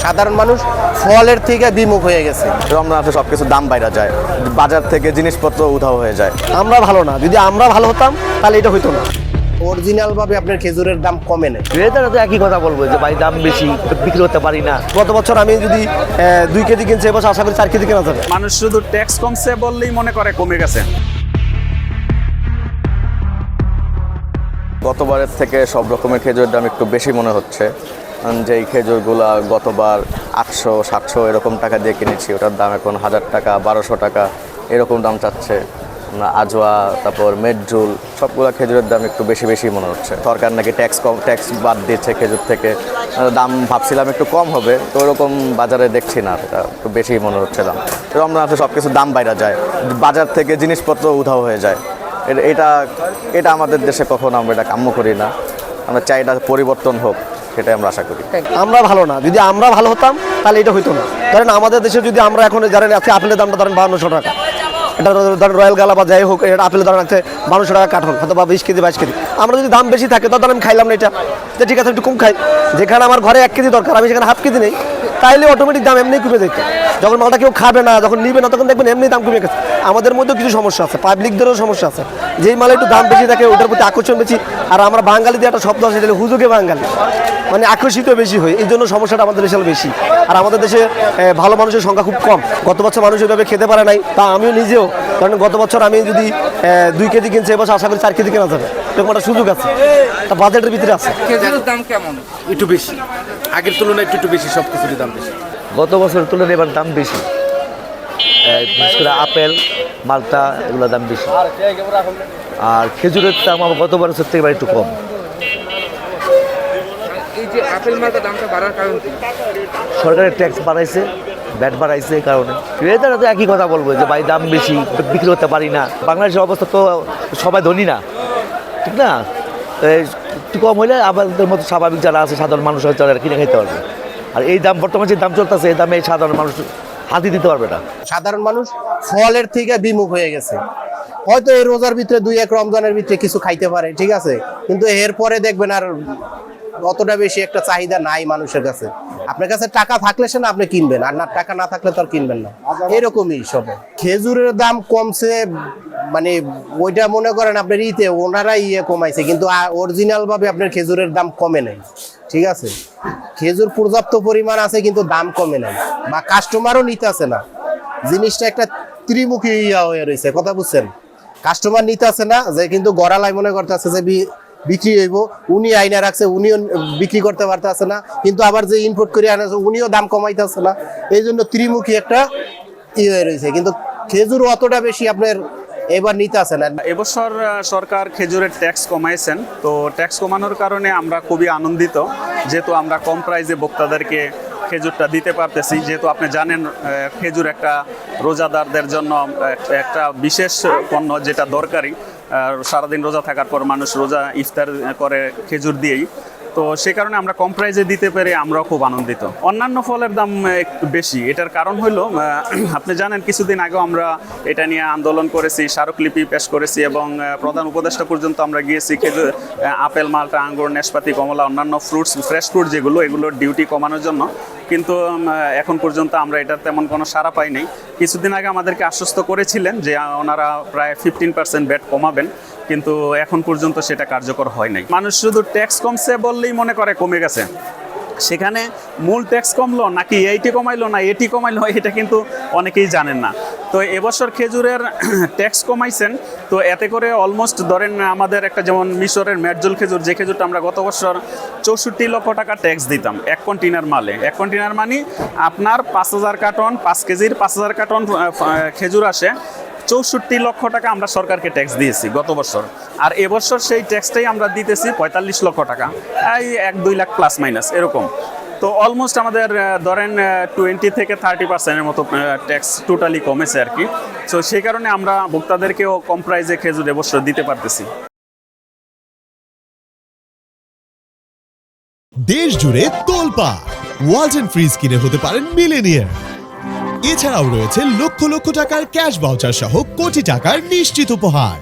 সাধারণ মানুষ ফলের থেকে বিমুখ হয়ে গেছে। রমজান আসলে সব কিছুর দাম বাইরে যায়, বাজার থেকে জিনিসপত্র উধাও হয়ে যায়। আমরা ভালো না, যদি আমরা ভালো হতাম তাহলে এটা হইতো না। অরিজিনাল ভাবে আপনার খেজুরের দাম কমে নেই। ক্রেতারা তো একই কথা বলবো যে ভাই দাম বেশি, বিক্রি করতে পারি না। গত বছর আমি যদি 2 কেজি কিনছি, এবছর আশা করি 4 কেজি কেনা যাবে। মানুষ শুধু ট্যাক্স কমছে বললেই মনে করে কমে গেছে। গতবারের থেকে সব রকমের খেজুরের দাম একটু বেশি মনে হচ্ছে। যেই খেজুরগুলা গতবার 800-700 এরকম টাকা দিয়ে কিনেছি, ওটার দাম এখন 1000 টাকা 1200 টাকা এরকম দাম চাচ্ছে। আজওয়া, তারপর মেডজুল, সবগুলো খেজুরের দাম একটু বেশি বেশি মনে হচ্ছে। সরকার নাকি ট্যাক্স বাদ দিচ্ছে খেজুর থেকে, দাম ভাবছিলাম একটু কম হবে, তো ওরকম বাজারে দেখছি না, এটা একটু বেশি মনে হচ্ছে দাম। রমজান আসলে সব কিছুর দাম বাইরে যায়, বাজার থেকে জিনিসপত্র উধাও হয়ে যায়। এটা আমাদের দেশে কখনো আমরা এটা কাম্য করি না। আমরা চাই এটা পরিবর্তন হোক, সেটাই আমরা আশা করি। আমরা ভালো না, যদি আমরা ভালো হতাম তাহলে এটা হইতো না। ধরেন আমাদের দেশে যদি আমরা এখন ধরেন আজকে আপেলের দামটা ধরেন 5200 টাকা, এটা ধরেন রয়্যাল গালা বা যাই হোক, এটা আপেলের ধরেন আছে 1200 টাকা কাঠল, হয়তো বা 20 কেজি 22 কেজি। আমরা যদি দাম বেশি থাকে তখন আমি খাইলাম না এটা, যে ঠিক আছে একটু কম খাই। যেখানে আমার ঘরে 1 কেজি দরকার, আমি সেখানে হাফ কেজি নেই, তাইলে অটোমেটিক দাম এমনি কমে যেত। যখন মালটা কেউ খাবে না, যখন নিবে না, তখন দেখবেন এমনি দাম কমে গেছে। আমাদের মধ্যেও কিছু সমস্যা আছে, পাবলিকদেরও সমস্যা আছে। যেই মালে একটু দাম বেশি থাকে ওটার প্রতি আকর্ষণ বেশি। আর আমরা বাঙালিদের একটা শব্দ আছে, যেটা হুজুগে বাঙালি, মানে আকর্ষিত বেশি হয়। এই জন্য সমস্যাটা আমাদের দেশে বেশি। আর আমাদের দেশে ভালো মানুষের সংখ্যা খুব কম। গত বছর মানুষ ওইভাবে খেতে পারে নাই, তা আমিও নিজেও, কারণ গত বছর আমি যদি 2 কেজি কিনছি, এবছর আশা করি 4 কেজি কেনা যাবে। এরকম একটা সুযোগ আছে, একটা বাজেটের ভিতরে আছে। খেজুরের দাম কেমন? একটু বেশি, আগের তুলনায় একটু বেশি, সব কিছুর দাম বেশি। গত বছরের তুলনায় এবার দাম বেশি, বিশেষ করে আপেল, মালটা, এগুলোর দাম বেশি। আর খেজুরের দাম আমার গত বছর থেকে এবার একটু কম। এই যে আপেল মালটার দামটা বাড়ার কারণ কি? সরকারের ট্যাক্স বাড়াইছে, ভ্যাট বাড়াইছে, এই কারণে। ক্রেতারা তো একই কথা বলবো যে ভাই দাম বেশি, বিক্রি করতে পারি না। বাংলাদেশের অবস্থা তো সবাই ধনী না, ঠিক না? একটু কম হলে আমাদের মতো স্বাভাবিক যারা আছে, সাধারণ মানুষ হয়তো তারা কিনে খেতে পারবে। আর এই দাম বর্তমানে যে দাম চলতেছে, এই দামে সাধারণ মানুষ হাতি দিতে পারবে না। সাধারণ মানুষ ফলের থেকে বিমুখ হয়ে গেছে। হয়তো এই রোজার ভিতরে 2-1 রমজানের ভিতরে কিছু খাইতে পারে, ঠিক আছে, কিন্তু এরপরে দেখবেন আর অতটা বেশি একটা চাহিদা নাই মানুষের কাছে। আপনার কাছে টাকা থাকলে সে না আপনি কিনবেন, আর না টাকা না থাকলে তো আর কিনবেন না। এরকমই সব। খেজুরের দাম কমছে, মানে ওইটা মনে করেন আপনার ওনারা কমাইছে, কিন্তু অরিজিনাল ভাবে আপনার খেজুরের দাম কমে নাই, ঠিক আছে। খেজুর পর্যাপ্ত পরিমাণ আছে, কিন্তু দাম কমে নাই, বা কাস্টমারও নিতে আসে না। জিনিসটা একটা ত্রিমুখী হয়ে রয়েছে, কথা বুঝছেন? কাস্টমার নিতে আসে না, যে কিন্তু গড়ালাই মনে করতে আছে যে বিক্রি হইব, উনি আইনা রাখছে, উনিও বিক্রি করতে পারতেছে না, কিন্তু আবার যে ইনপুট করে আনাছে উনিও দাম কমাইতেছে না। এই জন্য ত্রিমুখী একটা হয়ে রয়েছে, কিন্তু খেজুর অতটা বেশি আপনার এবার নিতে আসে না। এবছর সরকার খেজুরের ট্যাক্স কমাইছেন, তো ট্যাক্স কমানোর কারণে আমরা খুবই আনন্দিত, যেহেতু আমরা কম প্রাইসে ভোক্তাদেরকে খেজুরটা দিতে পারতেছি। যেহেতু আপনি জানেন খেজুর একটা রোজাদারদের জন্য একটা বিশেষ পণ্য, যেটা দরকারি। সারাদিন রোজা থাকার পর মানুষ রোজা ইফতার করে খেজুর দিয়েই, তো সে কারণে আমরা কম প্রাইসে দিতে পেরে আমরাও খুব আনন্দিত। অন্যান্য ফলের দাম একটু বেশি, এটার কারণ হলো আপনি জানেন কিছুদিন আগেও আমরা এটা নিয়ে আন্দোলন করেছি, স্মারকলিপি পেশ করেছি, এবং প্রধান উপদেষ্টা পর্যন্ত আমরা গিয়েছি খেজুর, আপেল, মালটা, আঙ্গুর, নাশপাতি, কমলা, অন্যান্য ফ্রুটস, ফ্রেশ ফ্রুট যেগুলো, এগুলোর ডিউটি কমানোর জন্য। কিন্তু এখন পর্যন্ত আমরা এটার তেমন কোনো সাড়া পাই নাই। কিছুদিন আগে আমাদেরকে আশ্বস্ত করেছিলেন যে ওনারা প্রায় 15% ভ্যাট কমাবেন, কিন্তু এখন পর্যন্ত সেটা কার্যকর হয় নাই। মানুষ শুধু ট্যাক্স কমছে বললেই মনে করে কমে গেছে। সেখানে মূল ট্যাক্স কমলো নাকি এইটি কমাইলো না এটি কমাইলো, এটা কিন্তু অনেকেই জানেন না। তো এবছর খেজুরের ট্যাক্স কমাইছেন, তো এতে করে অলমোস্ট ধরেন আমাদের একটা যেমন মিশরের মেডজুল খেজুর, যে খেজুরটা আমরা গত বছর 64 লক্ষ টাকা ট্যাক্স দিতাম 1 কন্টেনার মালে। 1 কন্টেনার মানে আপনার 5000 কার্টন, 5 কেজির 5000 কার্টন খেজুর আসে। 64 লক্ষ টাকা আমরা সরকারকে ট্যাক্স দিয়েছি গত বছর, আর এবছর সেই ট্যাক্সটাই আমরা দিতেছি 45 লক্ষ টাকা, এই 1-2 লাখ প্লাস মাইনাস এরকম। তো অলমোস্ট আমাদের ধরেন 20 থেকে 30% মতো ট্যাক্স টোটালি কমেছে আর কি। তো সেই কারণে আমরা ভোক্তাদেরকেও কম প্রাইসে খেজুর এবছর দিতে পারতেছি। দেশ জুড়ে তোলপা ওয়ালটন ফ্রিজ কিনে হতে পারেন মিলেনিয়ার। এছাড়াও রয়েছে লক্ষ লক্ষ টাকার ক্যাশ ভাউচার সহ কোটি টাকার নিশ্চিত উপহার।